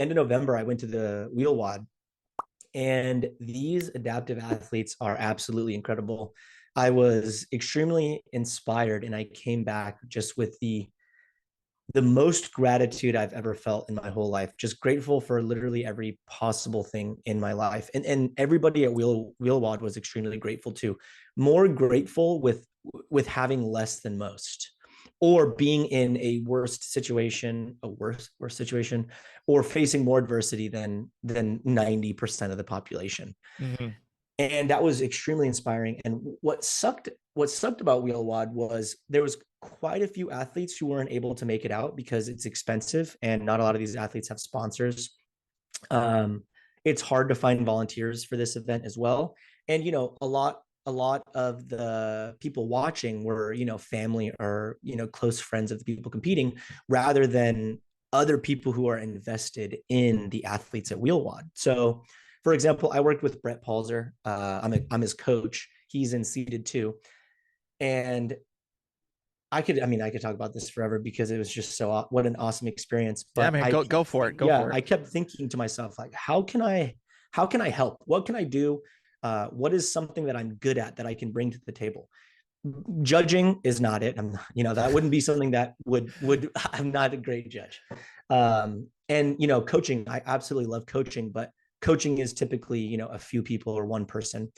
end of November, I went to the wheel WOD, and these adaptive athletes are absolutely incredible. I was extremely inspired, and I came back just with the most gratitude I've ever felt in my whole life. Just grateful for literally every possible thing in my life. And everybody at Wheelwad was extremely grateful too. More grateful with having less than most, or being in a worse situation, or facing more adversity than 90% of the population. Hmm. And that was extremely inspiring. And what sucked about Wheelwad was there was quite a few athletes who weren't able to make it out because it's expensive and not a lot of these athletes have sponsors. um, it's hard to find volunteers for this event as well. And a lot of the people watching were family or close friends of the people competing, rather than other people who are invested in the athletes at Wheelwad. So for example, I worked with Brett Palzer. I'm his coach. He's in seated two. And I could talk about this forever because it was just what an awesome experience. Yeah, But man, go for it. Go yeah, for it. I kept thinking to myself, like, how can I help? What can I do? What is something that I'm good at that I can bring to the table? Judging is not it. That wouldn't be something that would I'm not a great judge. And coaching, I absolutely love coaching, but coaching is typically, a few people or one person.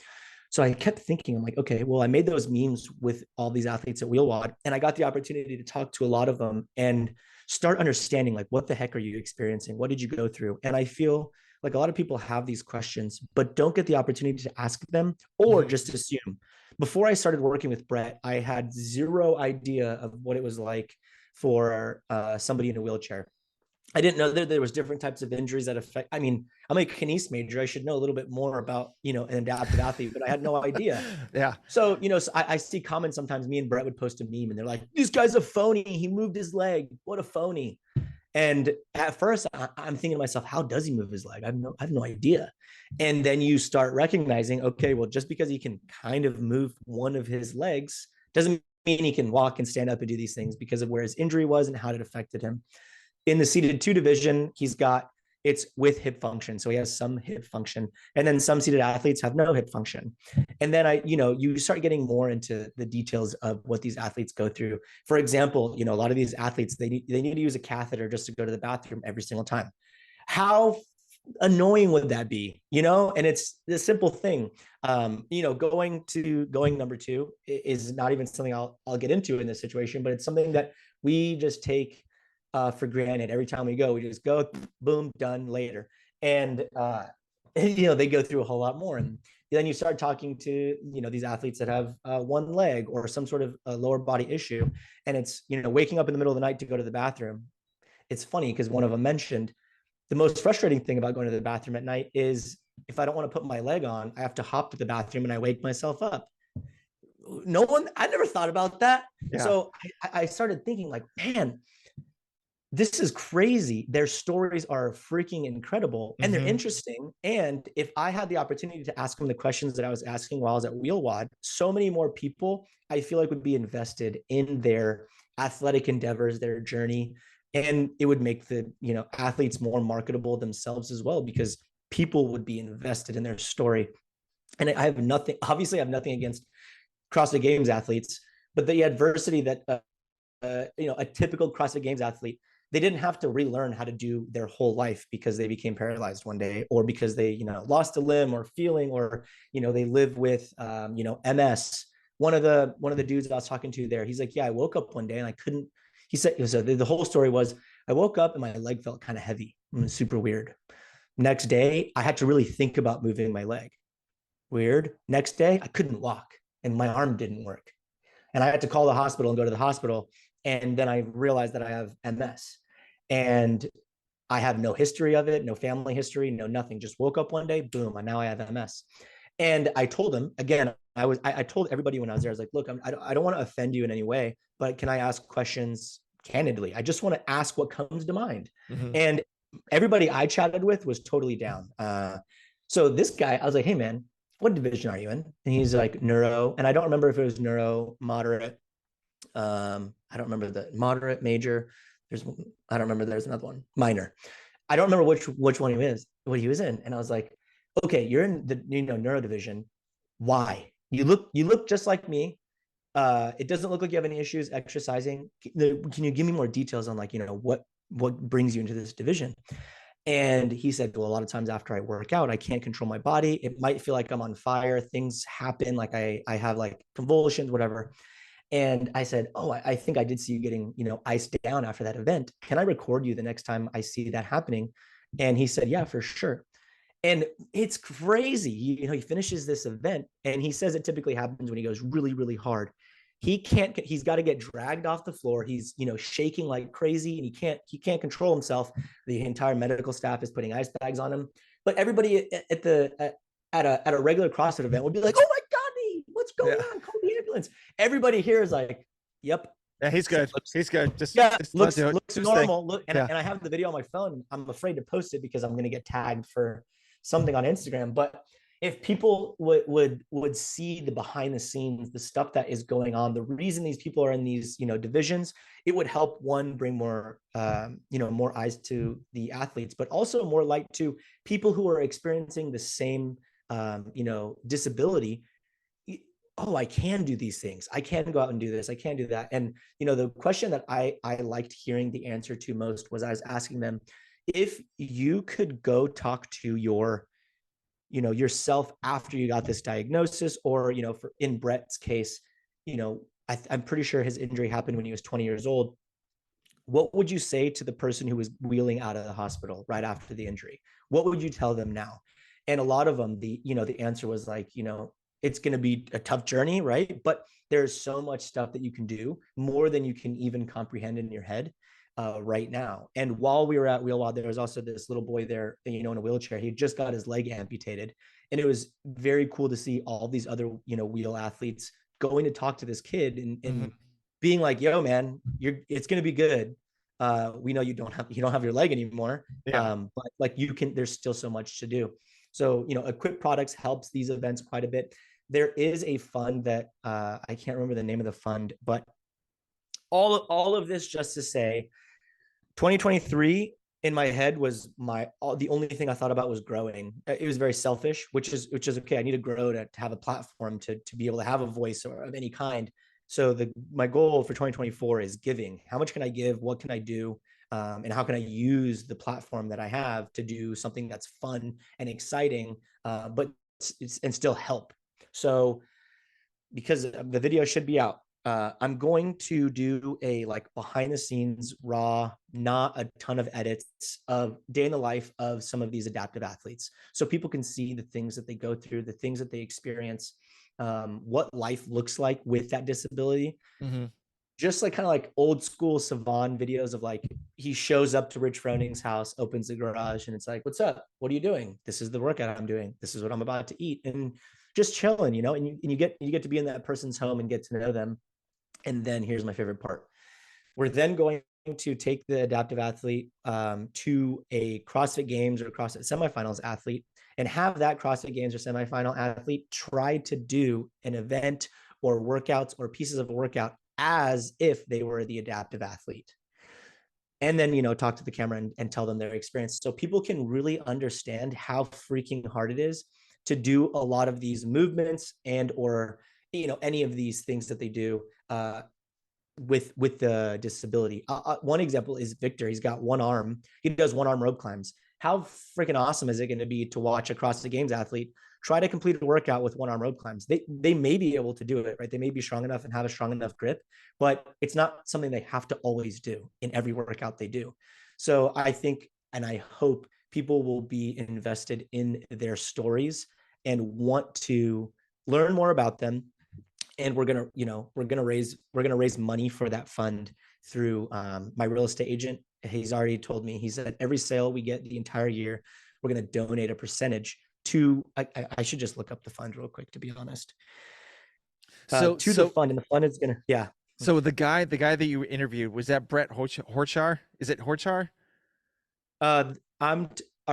So I kept thinking, I'm like, okay, well, I made those memes with all these athletes at Wheelwad, and I got the opportunity to talk to a lot of them and start understanding, like, what the heck are you experiencing? What did you go through? And I feel like a lot of people have these questions, but don't get the opportunity to ask them, or Hmm. just assume. Before I started working with Brett, I had zero idea of what it was like for somebody in a wheelchair. I didn't know that there was different types of injuries that affect. I mean, I'm a kines major. I should know a little bit more about an adaptive athlete, but I had no idea. Yeah. So I see comments sometimes. Me and Brett would post a meme, and they're like, "This guy's a phony. He moved his leg. What a phony." And at first, I'm thinking to myself, "How does he move his leg? I have no idea." And then you start recognizing, okay, well, just because he can kind of move one of his legs doesn't mean he can walk and stand up and do these things, because of where his injury was and how it affected him. In the seated two division, it's with hip function. So he has some hip function. And then some seated athletes have no hip function. And then you start getting more into the details of what these athletes go through. For example, a lot of these athletes, they need to use a catheter just to go to the bathroom every single time. How annoying would that be? And it's this simple thing. Going number two is not even something I'll get into in this situation, but it's something that we just take for granted. Every time we go, we just go, boom, done, later. And they go through a whole lot more. And then you start talking to these athletes that have one leg or some sort of lower body issue, and it's waking up in the middle of the night to go to the bathroom. It's funny because one of them mentioned the most frustrating thing about going to the bathroom at night is, if I don't want to put my leg on, I have to hop to the bathroom and I wake myself up. I never thought about that. Yeah. So I started thinking, like, man, this is crazy. Their stories are freaking incredible, and they're Hmm. interesting. And if I had the opportunity to ask them the questions that I was asking while I was at Wheelwad, so many more people I feel like would be invested in their athletic endeavors, their journey. And it would make the athletes more marketable themselves as well, because people would be invested in their story. And I have nothing against CrossFit Games athletes, but the adversity that a typical CrossFit Games athlete, they didn't have to relearn how to do their whole life because they became paralyzed one day, or because they lost a limb or feeling, or they live with MS. One of the dudes I was talking to there, he's like, yeah, I woke up one day and I couldn't. He said, so the whole story was, I woke up and my leg felt kind of heavy. It was super weird. Next day, I had to really think about moving my leg. Weird. Next day, I couldn't walk and my arm didn't work. And I had to call the hospital and go to the hospital. And then I realized that I have MS. And I have no history of it, no family history, no nothing. Just woke up one day, boom, and now I have MS. And I told him again, I told everybody when I was there, I was like, look, I don't want to offend you in any way, but can I ask questions candidly? I just want to ask what comes to mind. Hmm. And everybody I chatted with was totally down. So this guy, I was like, hey man, what division are you in? And he's like, neuro. And I don't remember if it was neuro, moderate. I don't remember the moderate, major. There's, I don't remember. There's another one, minor. I don't remember which one what he was in. And I was like, okay, you're in the neuro division. Why? You look just like me. It doesn't look like you have any issues exercising. Can you give me more details on like, what brings you into this division? And he said, well, a lot of times after I work out, I can't control my body. It might feel like I'm on fire. Things happen, like I have like convulsions, whatever. And I said, oh, I think I did see you getting, iced down after that event. Can I record you the next time I see that happening? And he said, yeah, for sure. And it's crazy. He finishes this event and he says it typically happens when he goes really, really hard. He's got to get dragged off the floor. He's, shaking like crazy and he can't control himself. The entire medical staff is putting ice bags on him. But everybody at a regular CrossFit event would be like, oh my God, what's going on? Call the ambulance. Everybody here is like, yep. Yeah, he's good. He's good. Just looks normal. Look, and I have the video on my phone. I'm afraid to post it because I'm going to get tagged for something on Instagram. But if people would see the behind the scenes, the stuff that is going on, the reason these people are in these divisions, it would help one bring more more eyes to the athletes, but also more light to people who are experiencing the same disability. Oh, I can do these things. I can go out and do this. I can do that. And, the question that I liked hearing the answer to most was I was asking them, if you could go talk to yourself after you got this diagnosis, or, in Brett's case, I'm pretty sure his injury happened when he was 20 years old. What would you say to the person who was wheeling out of the hospital right after the injury? What would you tell them now? And a lot of them, the answer was like, it's going to be a tough journey, right? But there's so much stuff that you can do, more than you can even comprehend in your head right now. And while we were at Wheelwad, there was also this little boy there, in a wheelchair. He just got his leg amputated. And it was very cool to see all these other, wheel athletes going to talk to this kid and being like, yo, man, it's going to be good. We know you don't have your leg anymore. But like there's still so much to do. So, Equip Products helps these events quite a bit. There is a fund that I can't remember the name of the fund, but all of this just to say, 2023 in my head was the only thing I thought about was growing. It was very selfish, which is okay. I need to grow to have a platform to be able to have a voice or of any kind. So my goal for 2024 is giving. How much can I give? What can I do? And how can I use the platform that I have to do something that's fun and exciting, but and still help. So because the video should be out, I'm going to do a behind the scenes raw, not a ton of edits, of day in the life of some of these adaptive athletes. So people can see the things that they go through, the things that they experience, what life looks like with that disability. Just kind of old school Savan videos of he shows up to Rich Froning's house, opens the garage, and it's like, what's up? What are you doing? This is the workout I'm doing. This is what I'm about to eat. And just chilling, and you get to be in that person's home and get to know them. And then here's my favorite part. We're then going to take the adaptive athlete to a CrossFit Games or CrossFit semifinals athlete, and have that CrossFit Games or semifinal athlete try to do an event or workouts or pieces of a workout as if they were the adaptive athlete. And then, talk to the camera and tell them their experience. So people can really understand how freaking hard it is to do a lot of these movements and, or, any of these things that they do with the disability. One example is Victor. He's got one arm. He does one arm rope climbs. How freaking awesome is it going to be to watch a CrossFit Games athlete try to complete a workout with one arm rope climbs? They may be able to do it, right? They may be strong enough and have a strong enough grip, but it's not something they have to always do in every workout they do. So I think, and I hope, people will be invested in their stories and want to learn more about them. And we're gonna raise money for that fund through my real estate agent. He's already told me, he said every sale we get the entire year, we're gonna donate a percentage to. I should just look up the fund real quick, to be honest. The fund, and the fund is gonna, yeah. So the guy that you interviewed, was that Brett Horchar? Is it Horchar? Are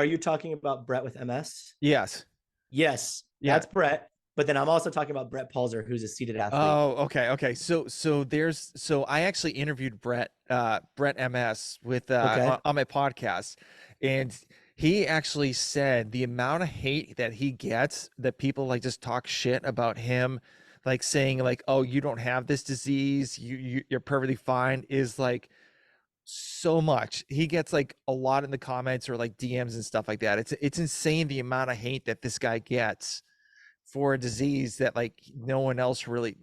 you talking about Brett with MS? Yes. Yes, that's Brett. But then I'm also talking about Brett Palzer, who's a seated athlete. Oh, okay. So I actually interviewed Brett MS with Okay. on my podcast, and he actually said the amount of hate that he gets, that people like just talk shit about him, like saying like, "Oh, you don't have this disease, you're perfectly fine," is like so much. He gets like a lot in the comments or like DMs and stuff like that. It's insane the amount of hate that this guy gets for a disease that like no one else really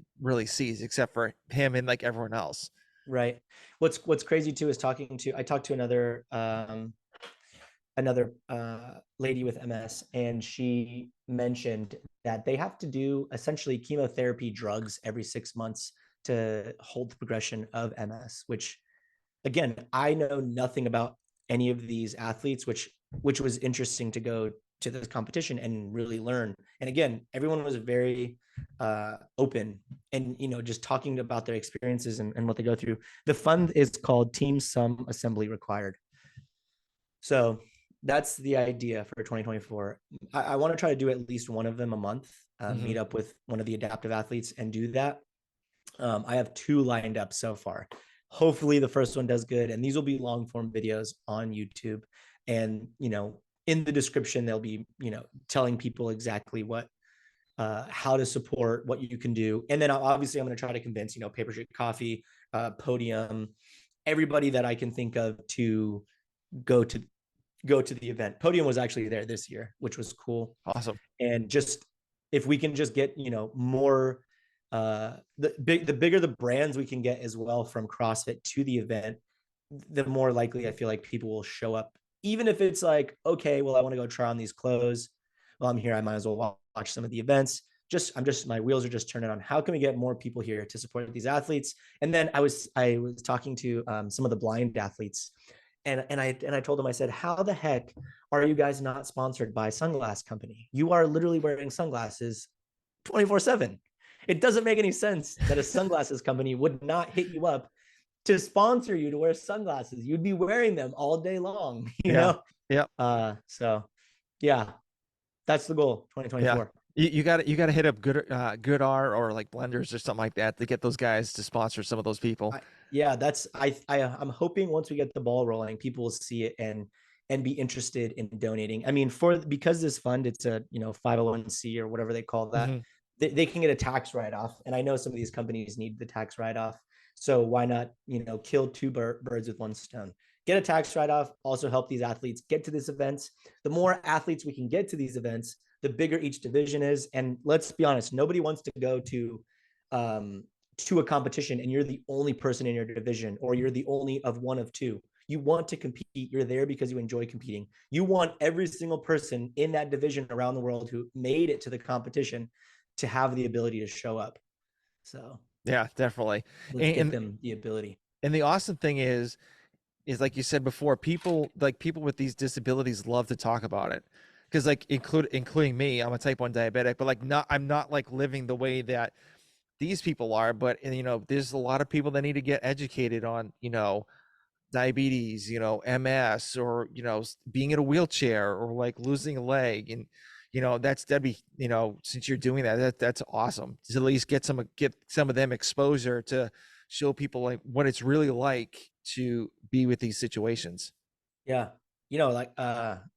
sees except for him and like everyone else. Right. What's crazy too is I talked to another lady with MS, and she mentioned that they have to do essentially chemotherapy drugs every 6 months to hold the progression of MS, which again, I know nothing about any of these athletes, which was interesting to go to this competition and really learn. And again, everyone was very open and just talking about their experiences and what they go through. The fund is called Team Sum Assembly Required. So that's the idea for 2024. I want to try to do at least one of them a month, meet up with one of the adaptive athletes and do that. I have 2 lined up so far. Hopefully the first one does good, and these will be long form videos on YouTube. And in the description they'll be telling people exactly what how to support, what you can do. And then obviously I'm going to try to convince Paper Street Coffee, Podium, everybody that I can think of to go to the event. Podium was actually there this year, which was cool. Awesome. And just if we can just get more the bigger the brands we can get as well from CrossFit to the event, the more likely I feel like people will show up. Even if it's like, okay, well, I want to go try on these clothes. Well, I'm here. I might as well watch some of the events. My wheels are just turning on. How can we get more people here to support these athletes? And then I was talking to some of the blind athletes, and I told them, I said, how the heck are you guys not sponsored by Sunglass Company? You are literally wearing sunglasses 24/7. It doesn't make any sense that a sunglasses company would not hit you up to sponsor you to wear sunglasses. You'd be wearing them all day long, Yeah. So yeah, that's the goal, Yeah. 2024. You got to hit up Good R or like Blenders or something like that to get those guys to sponsor some of those people. I'm hoping once we get the ball rolling, people will see it and be interested in donating. I mean, because this fund, it's a 501c or whatever they call that. They can get a tax write-off, and I know some of these companies need the tax write-off. So why not kill 2 birds with 1 stone? Get a tax write-off, also help these athletes get to this events. The more athletes we can get to these events, the bigger each division is. And let's be honest, nobody wants to go to a competition and you're the only person in your division, or you're the only of one of 2. You want to compete. You're there because you enjoy competing. You want every single person in that division around the world who made it to the competition to have the ability to show up. So yeah, definitely. Let's get them the ability. And the awesome thing is like you said before, people with these disabilities love to talk about it. Because like including me, I'm a type 1 diabetic, but like I'm not like living the way that these people are. But there's a lot of people that need to get educated on diabetes, MS, or being in a wheelchair, or like losing a leg. And that'd be since you're doing that's awesome to at least get some of them exposure to show people like what it's really like to be with these situations. Yeah. Like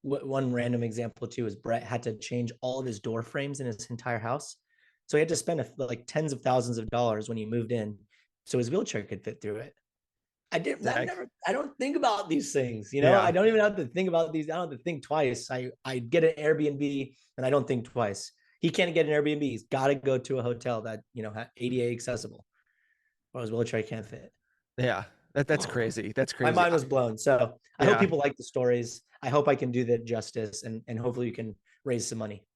one random example too is Brett had to change all of his door frames in his entire house. So he had to spend like tens of thousands of dollars when he moved in so his wheelchair could fit through it. I don't think about these things, Yeah. I don't even have to think about these. I don't have to think twice. I get an Airbnb and I don't think twice. He can't get an Airbnb. He's got to go to a hotel that, ADA accessible, or his wheelchair can't fit. Yeah. That's crazy. That's crazy. My mind was blown. So I hope people like the stories. I hope I can do that justice, and hopefully you can raise some money.